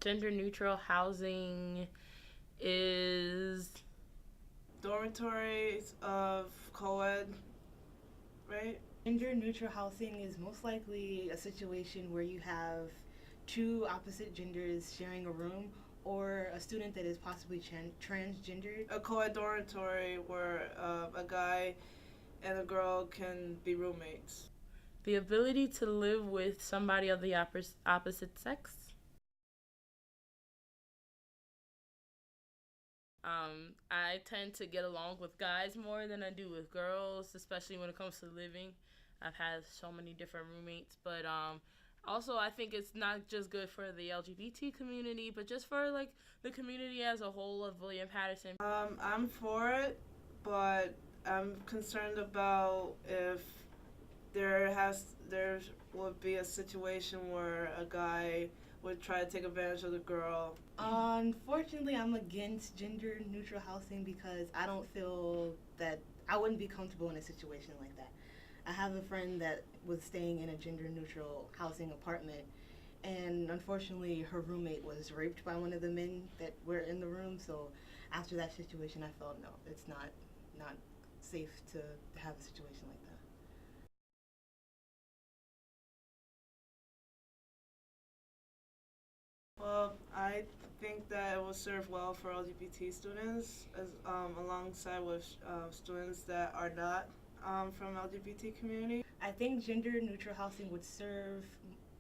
Gender neutral housing is dormitories of co-ed, right? Gender neutral housing is most likely a situation where you have two opposite genders sharing a room or a student that is possibly transgendered. A co-ed dormitory where a guy and a girl can be roommates. the ability to live with somebody of the opposite sex. I tend to get along with guys more than I do with girls, especially when it comes to living. I've had so many different roommates, but also I think it's not just good for the LGBT community, but just for like the community as a whole of William Patterson. I'm for it, but I'm concerned about if there would be a situation where a guy would try to take advantage of the girl. Unfortunately, I'm against gender neutral housing because I don't feel that I wouldn't be comfortable in a situation like that. I have a friend that was staying in a gender neutral housing apartment, and unfortunately, her roommate was raped by one of the men that were in the room. So, after that situation, I felt no, it's not safe to have a situation like that. Well, I think that it will serve well for LGBT students as alongside with students that are not from LGBT community. I think gender neutral housing would serve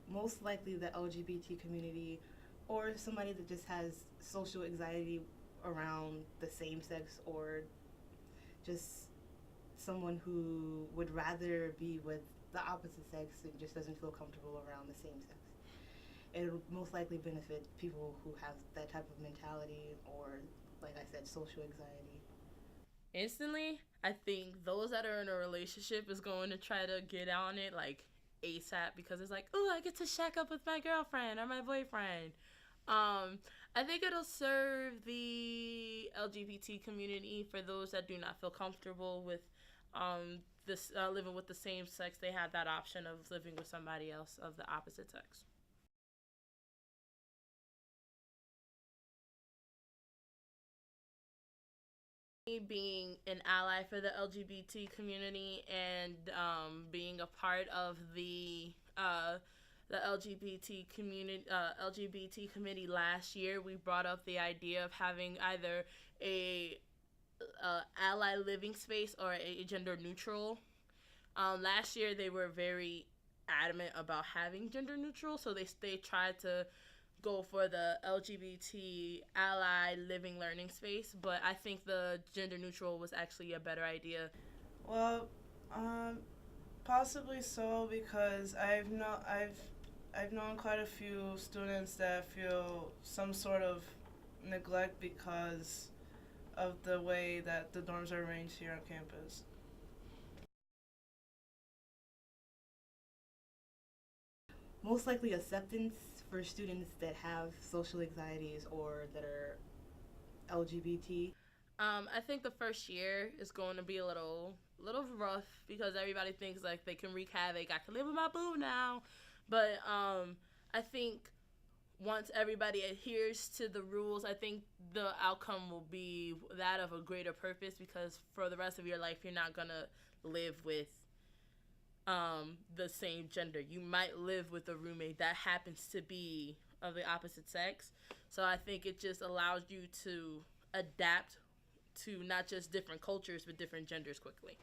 most likely the LGBT community or somebody that just has social anxiety around the same sex, or just someone who would rather be with the opposite sex and just doesn't feel comfortable around the same sex. It would most likely benefit people who have that type of mentality or, like I said, social anxiety. Instantly, I think those that are in a relationship is going to try to get on it like ASAP because it's like, oh, I get to shack up with my girlfriend or my boyfriend. I think it'll serve the LGBT community for those that do not feel comfortable with this living with the same sex. They have that option of living with somebody else of the opposite sex. Being an ally for the LGBT community and being a part of the LGBT committee last year, we brought up the idea of having either a ally living space or a gender neutral. Last year, they were very adamant about having gender neutral, so they tried to go for the LGBT ally living learning space, but I think the gender neutral was actually a better idea. Well, um, possibly so because I've known quite a few students that feel some sort of neglect because of the way that the dorms are arranged here on campus. Most likely acceptance for students that have social anxieties or that are LGBT. I think the first year is going to be a little rough because everybody thinks like they can wreak havoc. I can live with my boo now, but I think once everybody adheres to the rules, I think the outcome will be that of a greater purpose because for the rest of your life, you're not gonna live with the same gender. You might live with a roommate that happens to be of the opposite sex. So I think it just allows you to adapt to not just different cultures but different genders quickly.